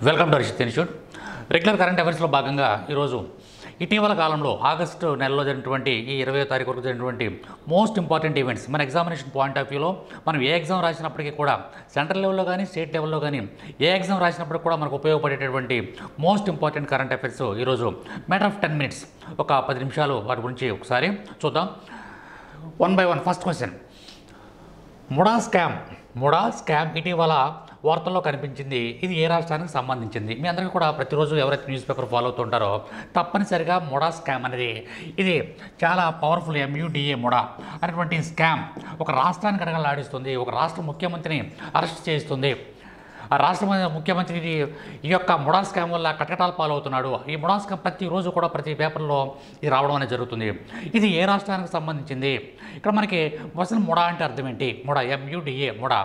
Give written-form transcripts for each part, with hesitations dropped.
Welcome to Rishith institute. Regular current అఫైర్స్లో భాగంగా ఈరోజు ఇటీవల కాలంలో ఆగస్టు నెలలో జరిగినటువంటి ఈ 20వ తారీఖు వరకు జరిగినటువంటి మోస్ట్ ఇంపార్టెంట్ ఈవెంట్స్ మన ఎగ్జామినేషన్ పాయింట్ ఆఫ్ వ్యూలో మనం ఏ ఎగ్జామ్ రాసినప్పటికీ కూడా సెంట్రల్ లెవెల్లో కానీ స్టేట్ లెవెల్లో కానీ ఏ ఎగ్జామ్ రాసినప్పటికీ కూడా మనకు ఉపయోగపడేటటువంటి మోస్ట్ ఇంపార్టెంట్ కరెంట్ అఫైర్స్ ఈరోజు మ్యాటర్ ఆఫ్ 10 minutes ఒక 10 నిమిషాలు వాటి గురించి ఒకసారి చూద్దాం. 1 by 1. First question, MUDA scam ఇటీవల వార్తల్లో కనిపించింది. ఇది ఏ రాష్ట్రానికి సంబంధించింది? మీ అందరికీ కూడా ప్రతిరోజు ఎవరైతే న్యూస్ పేపర్ ఫాలో అవుతుంటారో తప్పనిసరిగా ముడా స్కామ్ అనేది ఇది చాలా పవర్ఫుల్ MUDA ముడా అనేటువంటి స్కామ్ ఒక రాష్ట్రానికి అడగలాడిస్తుంది. ఒక రాష్ట్ర ముఖ్యమంత్రిని అరెస్ట్ చేస్తుంది. ఆ రాష్ట్ర ముఖ్యమంత్రి ఈ యొక్క ముడా స్కామ్ వల్ల కటకటాలు పాలవుతున్నాడు. ఈ ముడా స్కామ్ ప్రతిరోజు కూడా ప్రతి పేపర్లో ఇది రావడం అనేది జరుగుతుంది. ఇది ఏ రాష్ట్రానికి సంబంధించింది? ఇక్కడ మనకి అసలు ముడా అంటే అర్థం ఏంటి? ముడా MUDA ముడా.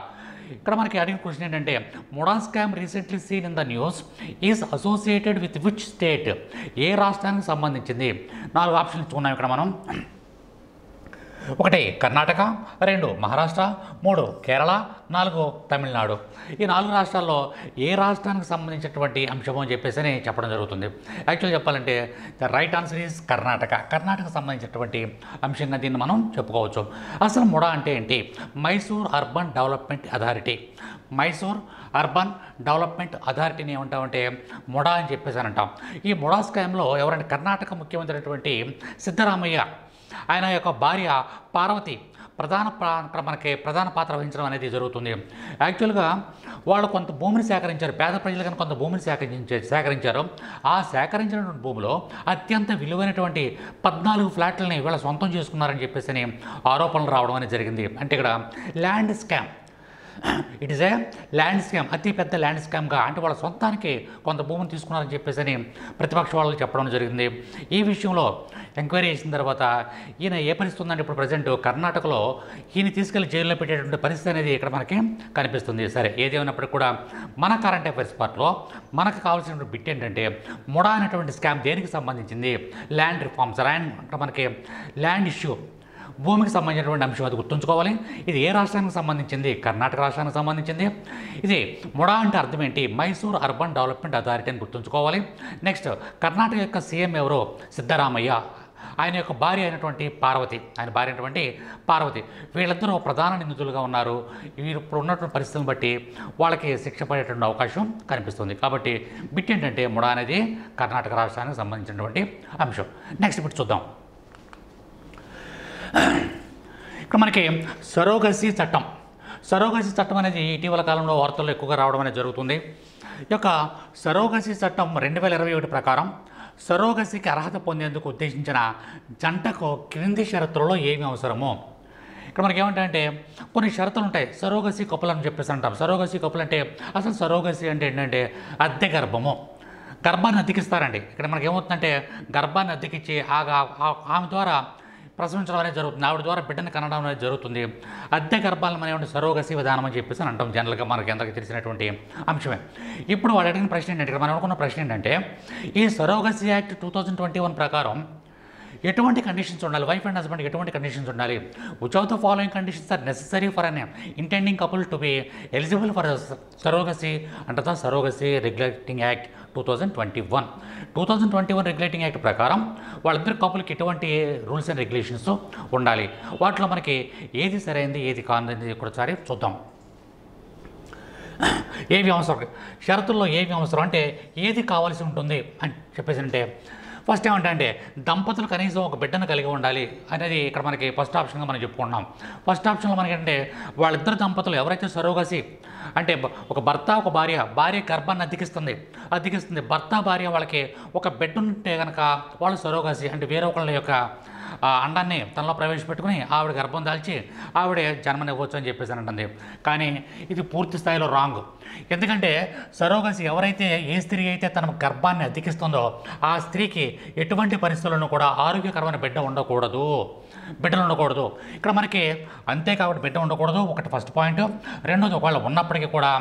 ఇక్కడ మనకి అడిగిన క్వశ్చన్ ఏంటంటే MUDA scam recently seen in the news is associated with which state? ఏ రాష్ట్రానికి సంబంధించింది? 4 ఆప్షన్స్ ఉన్నాయి ఇక్కడ మనం. 1 కర్ణాటక, 2 మహారాష్ట్ర, 3 కేరళ, 4 తమిళనాడు. ఈ 4 రాష్ట్రాల్లో ఏ రాష్ట్రానికి సంబంధించినటువంటి అంశమో అని చెప్పేసి చెప్పడం జరుగుతుంది. యాక్చువల్ చెప్పాలంటే the right answer is Karnataka సంబంధించినటువంటి అంశంగా దీన్ని మనం చెప్పుకోవచ్చు. అసలు ముడా అంటే ఏంటి? Mysore urban development authority. Mysore urban development అథారిటీని ఏమంటామంటే ముడా అని చెప్పేసి అంటాం. ఈ ముడా స్కామ్లో ఎవరంటే కర్ణాటక ముఖ్యమంత్రి అయినటువంటి సిద్ధరామయ్య, ఆయన యొక్క భార్య పార్వతి ప్రధాన పాత్ర వహించడం అనేది జరుగుతుంది. యాక్చువల్గా వాళ్ళు కొంత భూమిని సేకరించారు. పేద ప్రజలకు కొంత భూమిని సేకరించారు. ఆ సేకరించినటువంటి భూమిలో అత్యంత విలువైనటువంటి 14 ఫ్లాట్లని వీళ్ళ సొంతం చేసుకున్నారని చెప్పేసి ఆరోపణలు రావడం అనేది జరిగింది. అంటే ఇక్కడ land scam, it is a land scam, అతి పెద్ద ల్యాండ్ స్కామ్గా, అంటే వాళ్ళ సొంతానికి కొంత భూమిని తీసుకున్నారని చెప్పేసి ప్రతిపక్ష వాళ్ళు చెప్పడం జరిగింది. ఈ విషయంలో ఎంక్వైరీ చేసిన తర్వాత ఈయన ఏ పరిస్థితి ఉందంటే ఇప్పుడు ప్రజెంట్ కర్ణాటకలో ఈయన తీసుకెళ్లి జైల్లో పెట్టేటువంటి పరిస్థితి అనేది ఇక్కడ మనకి కనిపిస్తుంది. సరే, ఏదేమైనప్పటికీ కూడా మన కరెంట్ అఫైర్స్ పార్ట్లో మనకు కావాల్సినటువంటి బిట్ ఏంటంటే ముడా అనేటువంటి స్కామ్ దేనికి సంబంధించింది? ల్యాండ్ రిఫార్మ్స్, మనకి ల్యాండ్ ఇష్యూ, భూమికి సంబంధించినటువంటి అంశం, అది గుర్తుంచుకోవాలి. ఇది ఏ రాష్ట్రానికి సంబంధించింది? కర్ణాటక రాష్ట్రానికి సంబంధించింది. ఇది ముడా అంటే అర్థం ఏంటి? మైసూర్ అర్బన్ డెవలప్మెంట్ అథారిటీ అని గుర్తుంచుకోవాలి. నెక్స్ట్, కర్ణాటక యొక్క సీఎం ఎవరో? సిద్ధరామయ్య. ఆయన యొక్క భార్య అయినటువంటి పార్వతి. వీళ్ళిద్దరూ ప్రధాన నిందితులుగా ఉన్నారు. వీరు ఇప్పుడు ఉన్నటువంటి పరిస్థితులను బట్టి వాళ్ళకి శిక్ష పడేటువంటి అవకాశం కనిపిస్తుంది. కాబట్టి బిట్ ఏంటంటే ముడా అనేది కర్ణాటక రాష్ట్రానికి సంబంధించినటువంటి అంశం. నెక్స్ట్ బిట్ చూద్దాం. ఇక్కడ మనకి సరోగసీ చట్టం అనేది ఇటీవల కాలంలో వార్తల్లో ఎక్కువగా రావడం అనేది జరుగుతుంది. ఈ యొక్క సరోగసీ చట్టం 2021 ప్రకారం సరోగసీకి అర్హత పొందేందుకు ఉద్దేశించిన జంటకు క్రింది షరతులలో ఏమి అవసరమో. ఇక్కడ మనకి ఏమంటాయంటే కొన్ని షరతులు ఉంటాయి. సరోగసీ కపుల్ అని చెప్పేసి అంటాం. సరోగసీ కపుల్ అంటే అసలు సరోగసీ అంటే ఏంటంటే అద్దె గర్భాన్ని అద్దెకిస్తారండి. ఇక్కడ మనకి ఏమవుతుందంటే గర్భాన్ని అద్దెకిచ్చి ఆమె ద్వారా ప్రసవించడం అనేది జరుగుతుంది. ఆవిడ ద్వారా బిడ్డను కనడం అనేది జరుగుతుంది. అద్దె గర్భాలను మనం ఏమంటే సరోగసీ విధానం అని చెప్పేసి అంటాం. జనరల్గా మనకి అందరికీ తెలిసినటువంటి అంశమే. ఇప్పుడు వాడు అడిగిన ప్రశ్న ఏంటంటే, ఇక్కడ మనం అనుకున్న ప్రశ్న ఏంటంటే, ఈ సరోగసీ యాక్ట్ 2021 ప్రకారం ఎటువంటి కండిషన్స్ ఉండాలి? వైఫ్ అండ్ హస్బెండ్ ఎటువంటి కండిషన్స్ ఉండాలి? Which of the following conditions are necessary for an intending couple to be eligible for surrogacy under the surrogacy regulating act 2021 regulating act ప్రకారం వాళ్ళిద్దరు కపుల్కి ఎటువంటి రూల్స్ అండ్ రెగ్యులేషన్స్ ఉండాలి? వాటిలో మనకి ఏది సరైనది ఏది కానిది ఒకసారి చూద్దాం. ఏవి అవసరం, షరతుల్లో ఏవి అవసరం అంటే ఏది కావాల్సి ఉంటుంది అని చెప్పేసి అంటే ఫస్ట్ ఏమంటే దంపతులు కనీసం ఒక బిడ్డను కలిగి ఉండాలి అనేది ఇక్కడ మనకి ఫస్ట్ ఆప్షన్గా మనం చెప్పుకుంటున్నాం. ఫస్ట్ ఆప్షన్లో మనకి అంటే వాళ్ళిద్దరు దంపతులు ఎవరైతే సరోగసీ అంటే ఒక భర్త ఒక భార్య గర్భాన్ని అద్దెకిస్తుంది. భర్త భార్య వాళ్ళకి ఒక బిడ్డ ఉంటే కనుక వాళ్ళు సరోగసీ అంటే వేరొకళ్ళ యొక్క అండాన్ని తనలో ప్రవేశపెట్టుకుని ఆవిడ గర్భం దాల్చి ఆవిడే జన్మనివ్వచ్చు అని చెప్పేసి అంటుంది. కానీ ఇది పూర్తి స్థాయిలో రాంగ్. ఎందుకంటే సరోగసీ ఎవరైతే ఏ స్త్రీ అయితే తన గర్భాన్ని అద్దెకిస్తుందో ఆ స్త్రీకి ఎటువంటి పరిస్థితులను కూడా ఆరోగ్యకరమైన బిడ్డలు ఉండకూడదు. ఇక్కడ మనకి అంతే కాబట్టి బిడ్డ ఉండకూడదు, ఒకటి ఫస్ట్ పాయింట్. రెండోది, ఒకవేళ ఉన్నప్పటికీ కూడా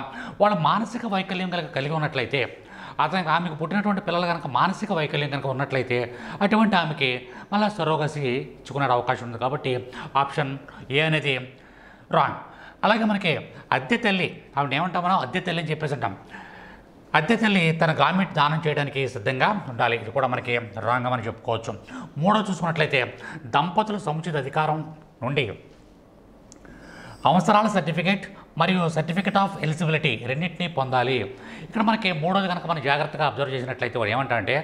వాళ్ళు మానసిక వైకల్యం కలిగి ఉన్నట్లయితే, ఆమెకు పుట్టినటువంటి పిల్లలు కనుక మానసిక వైకల్యం కనుక ఉన్నట్లయితే అటువంటి ఆమెకి మళ్ళీ సరోగసీ ఇచ్చుకునే అవకాశం ఉంది. కాబట్టి ఆప్షన్ ఏ అనేది రాంగ్. అలాగే మనకి అద్దె తల్లి, ఆవిడ ఏమంటాం మనం? అద్దె తల్లి అని చెప్పేసి అంటాం. అద్దె తల్లి తన గార్మెంట్ దానం చేయడానికి సిద్ధంగా ఉండాలి. ఇది కూడా మనకి రాంగ్ అని చెప్పుకోవచ్చు. మూడో చూసుకున్నట్లయితే దంపతులు సముచిత అధికారం నుండి అవసరాల సర్టిఫికేట్ మరియు సర్టిఫికేట్ ఆఫ్ ఎలిజిబిలిటీ రెండింటినీ పొందాలి. ఇక్కడ మనకి మూడోది కనుక మనం జాగ్రత్తగా అబ్జర్వ్ చేసినట్లయితే వాడు ఏమంటారంటే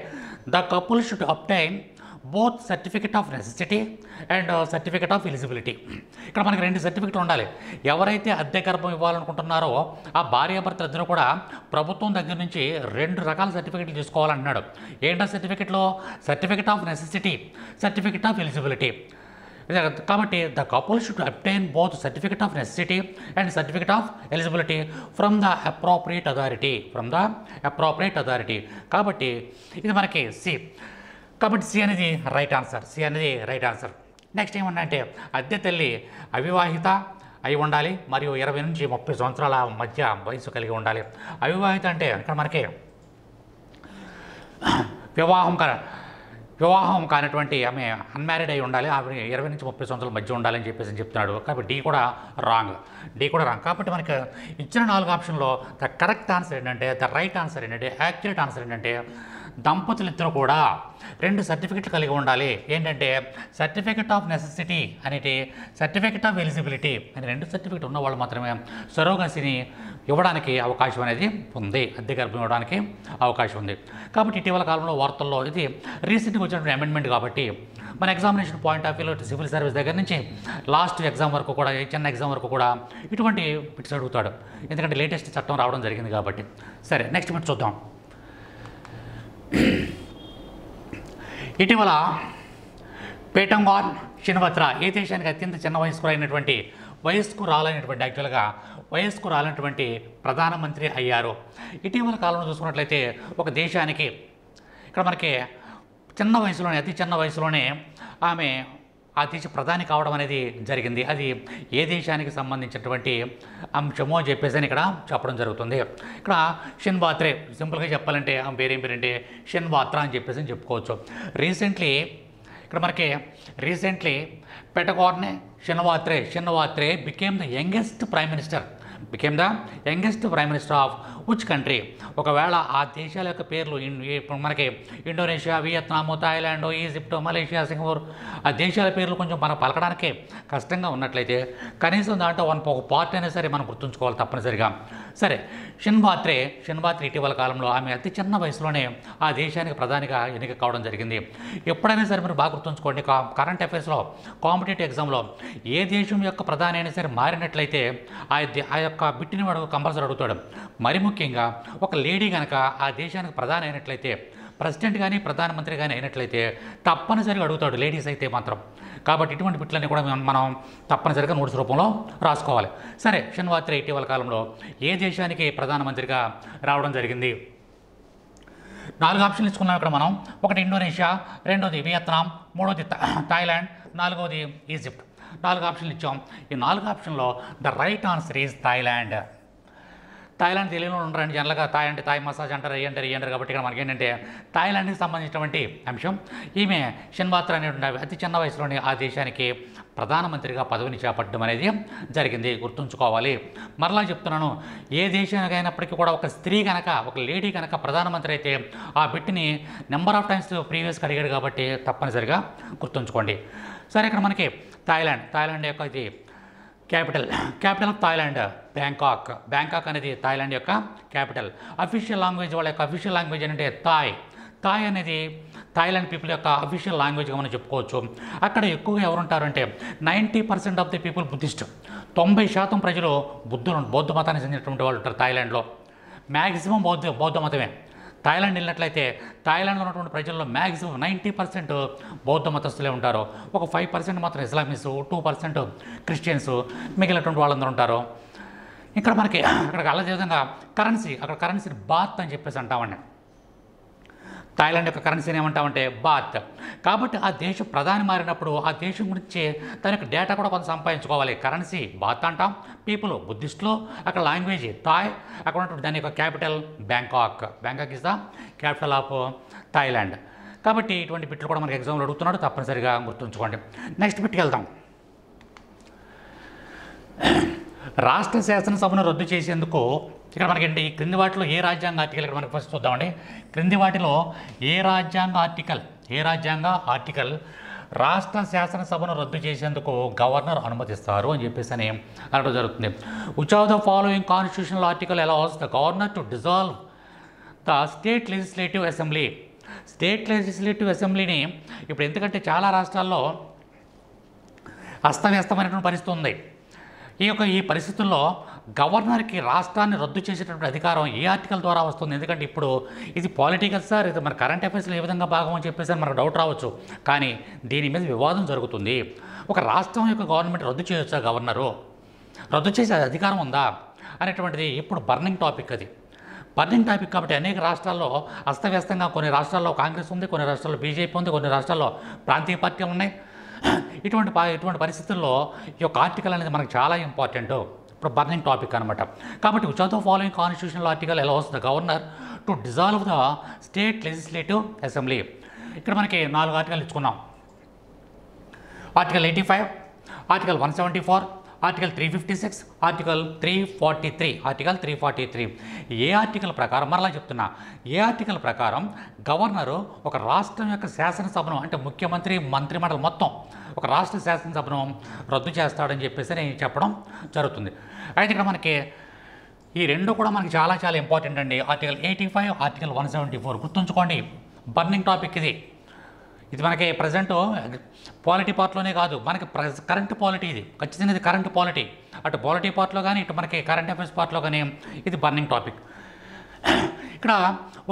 the couple should obtain both certificate of necessity and certificate of eligibility. ఇక్కడ మనకి రెండు సర్టిఫికెట్లు ఉండాలి. ఎవరైతే అద్దె గర్భం ఇవ్వాలనుకుంటున్నారో ఆ భార్యాభర్తలు ఇద్దరు కూడా ప్రభుత్వం దగ్గర నుంచి రెండు రకాల సర్టిఫికెట్లు తీసుకోవాలంటున్నాడు. ఏంటో సర్టిఫికెట్లో certificate of necessity, certificate of eligibility. కాబట్టి the couple should obtain both certificate of necessity and certificate of eligibility from the appropriate authority. కాబట్టి ఇది మనకి సి. కాబట్టి సి అనేది రైట్ ఆన్సర్. నెక్స్ట్ ఏమన్నా అద్దె తల్లి అవివాహిత అయి ఉండాలి మరియు 20 నుంచి 30 సంవత్సరాల మధ్య వయసు కలిగి ఉండాలి. అవివాహిత అంటే ఇక్కడ మనకి వివాహం కానటువంటి ఆమె అన్మ్యారీడ్ అయి ఉండాలి. ఆవిడ 20 నుంచి 30 సంవత్సరాల మధ్య ఉండాలని చెప్పేసి చెప్తున్నాడు. కాబట్టి డి కూడా రాంగ్. కాబట్టి మనకి ఇచ్చిన 4 ఆప్షన్లో ద కరెక్ట్ ఆన్సర్ ఏంటంటే, ద రైట్ ఆన్సర్ ఏంటంటే, యాక్యురేట్ ఆన్సర్ ఏంటంటే దంపతులు ఇద్దరు కూడా 2 సర్టిఫికెట్లు కలిగి ఉండాలి. ఏంటంటే సర్టిఫికెట్ ఆఫ్ నెసెసిటీ అనేది, సర్టిఫికెట్ ఆఫ్ ఎలిజిబిలిటీ అని 2 సర్టిఫికెట్ ఉన్న వాళ్ళు మాత్రమే సరోగసిని ఇవ్వడానికి అవకాశం అనేది ఉంది, అద్దె గర్భం ఇవ్వడానికి అవకాశం ఉంది. కాబట్టి ఇటీవల కాలంలో వార్తల్లో ఇది రీసెంట్గా వచ్చినటువంటి అమెండ్మెంట్ కాబట్టి మన ఎగ్జామినేషన్ పాయింట్ ఆఫ్ వ్యూలో సివిల్ సర్వీస్ దగ్గర నుంచి లాస్ట్ ఎగ్జామ్ వరకు కూడా, చిన్న ఎగ్జామ్ వరకు కూడా ఇటువంటి బిట్స్ అడుగుతాడు. ఎందుకంటే లేటెస్ట్ చట్టం రావడం జరిగింది కాబట్టి. సరే, నెక్స్ట్ బిట్ చూద్దాం. ఇటీవల పేటంగాన్ షిన్వత్రా ఏ దేశానికి అత్యంత చిన్న వయస్కురాలైనటువంటి వయస్కురాలైనటువంటి ప్రధానమంత్రి అయ్యారు. ఇటీవల కాలంలో చూసుకున్నట్లయితే ఒక దేశానికి ఇక్కడ మనకి అతి చిన్న వయసులోనే ఆమె ఆ దేశ ప్రధాని కావడం అనేది జరిగింది. అది ఏ దేశానికి సంబంధించినటువంటి అంశమో అని చెప్పేసి ఇక్కడ చెప్పడం జరుగుతుంది. ఇక్కడ షిన్వాత్రే, సింపుల్గా చెప్పాలంటే ఆమె పేరు ఏం పేరంటే షిన్వాత్రా అని చెప్పేసి చెప్పుకోవచ్చు. Recently Paetongtarn Shinawatra became the youngest prime minister of which country. ఒకవేళ ఆ దేశాల యొక్క పేర్లు మనకి Indonesia, Vietnam, Thailand, Egypt, Malaysia, Singapore ఆ దేశాల పేర్లు కొంచెం మనం పలకడానికి కష్టంగా ఉన్నట్లయితే కనీసం దాంట్లో ఒక పార్ట్ అయినా సరే మనం గుర్తుంచుకోవాలి తప్పనిసరిగా. సరే, షిన్వాత్రే ఇటీవల కాలంలో ఆమె అతి చిన్న వయసులోనే ఆ దేశానికి ప్రధానిగా ఎన్నిక కావడం జరిగింది. ఎప్పుడైనా సరే మీరు బాగా గుర్తుంచుకోండి, కరెంట్ అఫైర్స్లో కాంపిటేటివ్ ఎగ్జామ్లో ఏ దేశం యొక్క ప్రధాని అయినా సరే మారినట్లయితే ఆ యొక్క బిట్టిని వాడు కంపల్సరీ అడుగుతాడు. మరి ముఖ్యంగా ఒక లేడీ కనుక ఆ దేశానికి ప్రధాని అయినట్లయితే, ప్రెసిడెంట్ కానీ ప్రధానమంత్రి కానీ అయినట్లయితే తప్పనిసరిగా అడుగుతాడు, లేడీస్ అయితే మాత్రం. కాబట్టి ఇటువంటి బిట్లన్నీ కూడా మనం తప్పనిసరిగా నోట్స్ రూపంలో రాసుకోవాలి. సరే, షిన్వాత్రే ఇటీవల కాలంలో ఏ దేశానికి ప్రధానమంత్రిగా రావడం జరిగింది? 4 ఆప్షన్లు ఇచ్చుకున్నాం ఇక్కడ మనం. ఒకటి ఇండోనేషియా, రెండోది వియత్నాం, మూడోది థాయిలాండ్, నాలుగోది ఈజిప్ట్. 4 ఆప్షన్లు ఇచ్చాం. ఈ 4 ఆప్షన్లో the right answer is Thailand. తెలుగులో ఉంటారండి జనరల్గా. థాయ్ మసాజ్ అంటారు, అంటారు కాబట్టి ఇక్కడ మనకి ఏంటంటే థాయిలాండ్కి సంబంధించినటువంటి అంశం. ఈమె షిన్వాత్రా అనేటువంటి అతి చిన్న వయసులోనే ఆ దేశానికి ప్రధానమంత్రిగా పదవిని చేపట్టడం అనేది జరిగింది, గుర్తుంచుకోవాలి. మరలా చెప్తున్నాను, ఏ దేశానికి అయినప్పటికీ కూడా ఒక స్త్రీ కనుక, ఒక లేడీ కనుక ప్రధానమంత్రి అయితే ఆ బిట్ని నెంబర్ ఆఫ్ టైమ్స్ ప్రీవియస్గా అడిగాడు కాబట్టి తప్పనిసరిగా గుర్తుంచుకోండి. సరే, ఇక్కడ మనకి థాయిలాండ్ యొక్క ఇది క్యాపిటల్ ఆఫ్ థాయిలాండ్ బ్యాంకాక్ అనేది థాయిలాండ్ యొక్క క్యాపిటల్. అఫీషియల్ లాంగ్వేజ్, వాళ్ళ యొక్క అఫీషియల్ లాంగ్వేజ్ ఏంటంటే థాయ్ అనేది థాయిలాండ్ పీపుల్ యొక్క అఫీషియల్ లాంగ్వేజ్గా మనం చెప్పుకోవచ్చు. అక్కడ ఎక్కువగా ఎవరుంటారంటే 90% ఆఫ్ ది పీపుల్ బుద్ధిస్ట్. 90% ప్రజలు బౌద్ధ మతానికి చెందినటువంటి వాళ్ళు ఉంటారు థాయిలాండ్లో. మ్యాక్సిమం బౌద్ధ మతమే. థాయిలాండ్ వెళ్ళినట్లయితే థాయిలాండ్లో ఉన్నటువంటి ప్రజల్లో మ్యాక్సిమం 90% బౌద్ధ మతస్థులే ఉంటారు. ఒక 5% మాత్రం ఇస్లామీస్, 2% క్రిస్టియన్స్, మిగిలినటువంటి వాళ్ళందరూ ఉంటారు. ఇక్కడ మనకి అలా విధంగా అక్కడ కరెన్సీని బాత్ అని చెప్పేసి అంటామండి. థాయిలాండ్ యొక్క కరెన్సీని ఏమంటామంటే బాత్. కాబట్టి ఆ దేశ ప్రధాని మారినప్పుడు ఆ దేశం గురించి దాని యొక్క డేటా కూడా కొంత సంపాదించుకోవాలి. కరెన్సీ బాత్ అంటాం, పీపుల్ బుద్ధిస్ట్లో, అక్కడ లాంగ్వేజ్ థాయ్, అక్కడ ఉన్నటువంటి దాని యొక్క capital Bangkok is the capital of Thailand. కాబట్టి ఇటువంటి బిట్లు కూడా మనకి ఎగ్జామ్లో అడుగుతున్నాడు, తప్పనిసరిగా గుర్తుంచుకోండి. నెక్స్ట్ బిట్కి వెళ్దాం. రాష్ట్ర శాసనసభను రద్దు చేసేందుకు ఇక్కడ మనకి ఈ క్రింది వాటిలో ఏ రాజ్యాంగ ఆర్టికల్ ఇక్కడ మనకి ఫస్ట్ చూద్దామండి. క్రింది వాటిలో ఏ రాజ్యాంగ ఆర్టికల్ రాష్ట్ర శాసనసభను రద్దు చేసేందుకు గవర్నర్ అనుమతిస్తారు అని చెప్పేసి అని అనడం జరుగుతుంది. Which of the following constitutional article allows the governor to dissolve the state legislative assembly. State legislative అసెంబ్లీని ఇప్పుడు ఎందుకంటే చాలా రాష్ట్రాల్లో అస్తవ్యస్తమైనటువంటి పరిస్థితి ఉంది. ఈ పరిస్థితుల్లో గవర్నర్కి రాష్ట్రాన్ని రద్దు చేసేటటువంటి అధికారం ఏ ఆర్టికల్ ద్వారా వస్తుంది? ఎందుకంటే ఇప్పుడు ఇది పాలిటికల్ సార్, ఇది మన కరెంట్ అఫైర్స్లో ఏ విధంగా భాగం అని చెప్పేసి మనకు డౌట్ రావచ్చు. కానీ దీని మీద వివాదం జరుగుతుంది. ఒక రాష్ట్రం యొక్క గవర్నమెంట్ రద్దు చేయొచ్చా, గవర్నరు రద్దు చేసే అధికారం ఉందా అనేటువంటిది ఇప్పుడు బర్నింగ్ టాపిక్. అది బర్నింగ్ టాపిక్ కాబట్టి అనేక రాష్ట్రాల్లో అస్తవ్యస్తంగా, కొన్ని రాష్ట్రాల్లో కాంగ్రెస్ ఉంది, కొన్ని రాష్ట్రాల్లో బీజేపీ ఉంది, కొన్ని రాష్ట్రాల్లో ప్రాంతీయ పార్టీలు ఉన్నాయి. ఇటువంటి పరిస్థితుల్లో ఈ యొక్క ఆర్టికల్ అనేది మనకు చాలా ఇంపార్టెంట్. ఇప్పుడు బర్నింగ్ టాపిక్ అనమాట. కాబట్టి which of the following constitutional article allows the governor to dissolve the state legislative assembly. ఇక్కడ మనకి 4 ఆర్టికల్ ఇచ్చుకున్నాం. Article 85, article 174, article 356, article 343. ఏ ఆర్టికల్ ప్రకారం, మరలా చెప్తున్నా, ఏ ఆర్టికల్ ప్రకారం గవర్నరు ఒక రాష్ట్రం యొక్క శాసనసభను అంటే ముఖ్యమంత్రి, మంత్రిమండలి మొత్తం ఒక రాష్ట్ర శాసనసభను రద్దు చేస్తాడని చెప్పేసి నేను చెప్పడం జరుగుతుంది. అయితే ఇక్కడ మనకి ఈ రెండు కూడా మనకి చాలా చాలా ఇంపార్టెంట్ అండి. ఆర్టికల్ 85, ఆర్టికల్ 174 గుర్తుంచుకోండి. బర్నింగ్ టాపిక్ ఇది మనకి ప్రజెంట్ పాలిటీ పార్ట్లోనే కాదు, మనకి కరెంట్ పాలిటీ. ఇది ఖచ్చితంగా ఇది కరెంట్ పాలిటీ. అటు పాలిటీ పార్ట్లో కానీ ఇటు మనకి కరెంట్ అఫైర్స్ పార్ట్లో కానీ ఇది బర్నింగ్ టాపిక్. ఇక్కడ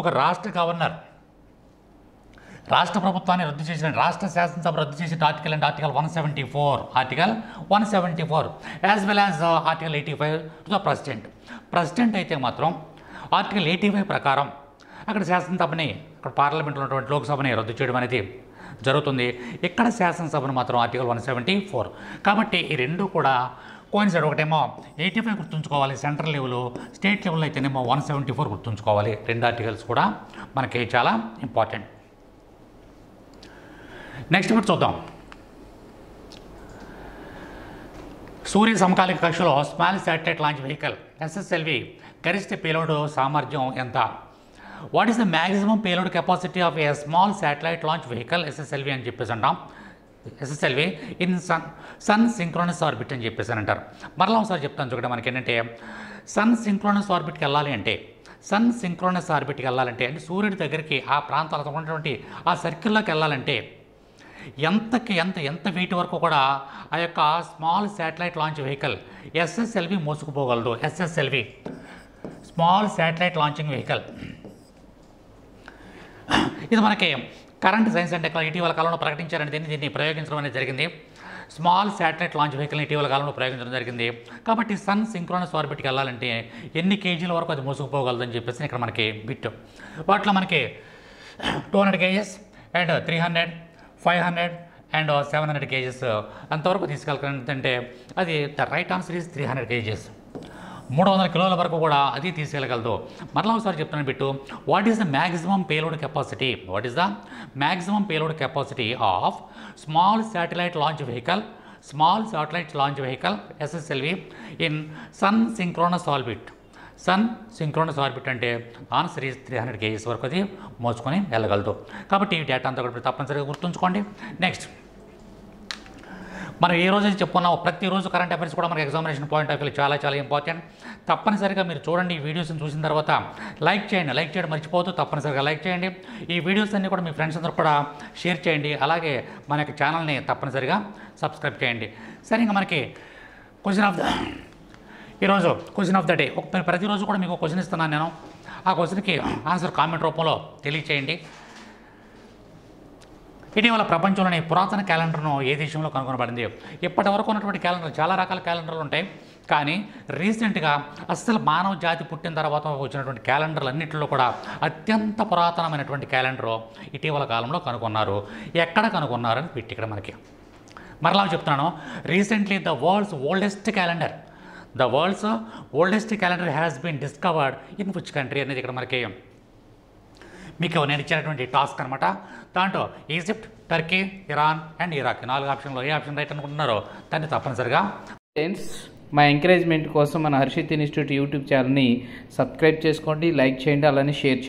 ఒక రాష్ట్ర గవర్నర్ రాష్ట్ర ప్రభుత్వాన్ని రద్దు చేసిన, రాష్ట్ర శాసనసభ రద్దు చేసిన article and article 174 as well as article 85 to the president అయితే మాత్రం ఆర్టికల్ 85 ప్రకారం అక్కడ శాసనసభని, అక్కడ పార్లమెంట్లో ఉన్నటువంటి లోక్సభని రద్దు చేయడం అనేది జరుగుతుంది. ఇక్కడ శాసనసభను మాత్రం ఆర్టికల్ 174. కాబట్టి ఈ రెండు కూడా కోయిన్సైడ్. ఒకటేమో 85 గుర్తుంచుకోవాలి సెంట్రల్ లెవెల్, స్టేట్ లెవెల్ అయితేనేమో 174 గుర్తుంచుకోవాలి. రెండు ఆర్టికల్స్ కూడా మనకి చాలా ఇంపార్టెంట్. నెక్స్ట్ ఇప్పుడు చూద్దాం. సూర్య సమకాలిక కక్షలో small satellite launch vehicle SSLV గరిష్ట పేలోడ్ సామర్థ్యం ఎంత? What is the maximum payload capacity of a small satellite launch vehicle SSLV అని చెప్పేసి అంటాం. SSLV in sun synchronous orbit అని చెప్పేసి అంటారు. మరలా ఒకసారి చెప్తాను చూడండి. మనకి ఏంటంటే సన్ సింక్రోనస్ ఆర్బిట్కి వెళ్ళాలి అంటే అంటే సూర్యుడి దగ్గరికి ఆ ప్రాంతాలకు ఉన్నటువంటి ఆ సర్కిల్లోకి వెళ్ళాలంటే ఎంత వెయిట్ వరకు కూడా ఆ యొక్క small satellite launch vehicle SSLV మోసుకుపోగలదు. SSLV small satellite launching vehicle. ఇది మనకి కరెంట్ సైన్స్ అండ్ టెక్నాలజీ ఇటీవల కాలంలో ప్రకటించారండి. దీన్ని ప్రయోగించడం అనేది జరిగింది. స్మాల్ శాటిలైట్ లాంచ్ వెహికల్ని ఇటీవల కాలంలో ప్రయోగించడం జరిగింది. కాబట్టి సన్ సింక్రోనస్ ఆర్బిట్కి వెళ్ళాలంటే ఎన్ని కేజీల వరకు అది మోసుకుపోగలదు అని చెప్పేసి ఇక్కడ మనకి బిట్. వాటిలో మనకి 200 kgs అండ్ 300, 500 అండ్ 700 kgs అంతవరకు తీసుకెళ్ళగలంటే అది the right answer is 300 kgs. 300 కిలోల వరకు కూడా అది తీసుకెళ్ళగలదు. మరలా ఒకసారి చెప్తున్నాను bit. What is the maximum payload capacity of small satellite launch vehicle SSLV in sun synchronous orbit అంటే ఆన్సర్ ఈజ్ 300 kgs వరకు అది మోసుకొని వెళ్ళగలదు. కాబట్టి ఈ డేటా అంతా కూడా తప్పనిసరిగా గుర్తుంచుకోండి. నెక్స్ట్ మనం ఏ రోజు చెప్పుకున్నాం, ప్రతిరోజు కరెంట్ అఫైర్స్ కూడా మనకి ఎగ్జామినేషన్ పాయింట్ ఆఫ్ వ్యూ చాలా చాలా ఇంపార్టెంట్. తప్పనిసరిగా మీరు చూడండి. ఈ వీడియోస్ని చూసిన తర్వాత లైక్ చేయడం మర్చిపోతూ తప్పనిసరిగా లైక్ చేయండి. ఈ వీడియోస్ అన్నీ కూడా మీ ఫ్రెండ్స్ అందరూ కూడా షేర్ చేయండి. అలాగే మన యొక్క ఛానల్ని తప్పనిసరిగా సబ్స్క్రైబ్ చేయండి. సరే, ఇంకా మనకి ఈరోజు క్వశ్చన్ ఆఫ్ ద డే. ప్రతిరోజు కూడా మీకు క్వశ్చన్ ఇస్తున్నాను నేను. ఆ క్వశ్చన్కి ఆన్సర్ కామెంట్ రూపంలో తెలియచేయండి. ఇటీవల ప్రపంచంలోని పురాతన క్యాలెండర్ను ఏ దేశంలో కనుగొనబడింది? ఇప్పటి వరకు ఉన్నటువంటి క్యాలెండర్, చాలా రకాల క్యాలెండర్లు ఉంటాయి. కానీ రీసెంట్గా అస్సలు మానవ జాతి పుట్టిన తర్వాత వచ్చినటువంటి క్యాలెండర్లు అన్నింటిలో కూడా అత్యంత పురాతనమైనటువంటి క్యాలెండర్ ఇటీవల కాలంలో కనుగొన్నారు. ఎక్కడ కనుగొన్నారని పెట్టి ఇక్కడ మనకి మరలా చెప్తున్నాను. Recently the world's oldest calendar has been discovered in which country అనేది ఇక్కడ మనకి మీకు నేను ఇచ్చినటువంటి టాస్క్ అనమాట. దాంట్లో Egypt, Turkey, Iran and Iraq 4 ఆప్షన్లో ఏ ఆప్షన్ రైట్ అనుకుంటున్నారో దాన్ని తప్పనిసరిగా మా ఎంకరేజ్మెంట్ కోసం మన హర్షిత్ ఇన్స్టిట్యూట్ యూట్యూబ్ ఛానల్ని సబ్స్క్రైబ్ చేసుకోండి, లైక్ చేయండి, అలానే షేర్ చేయండి.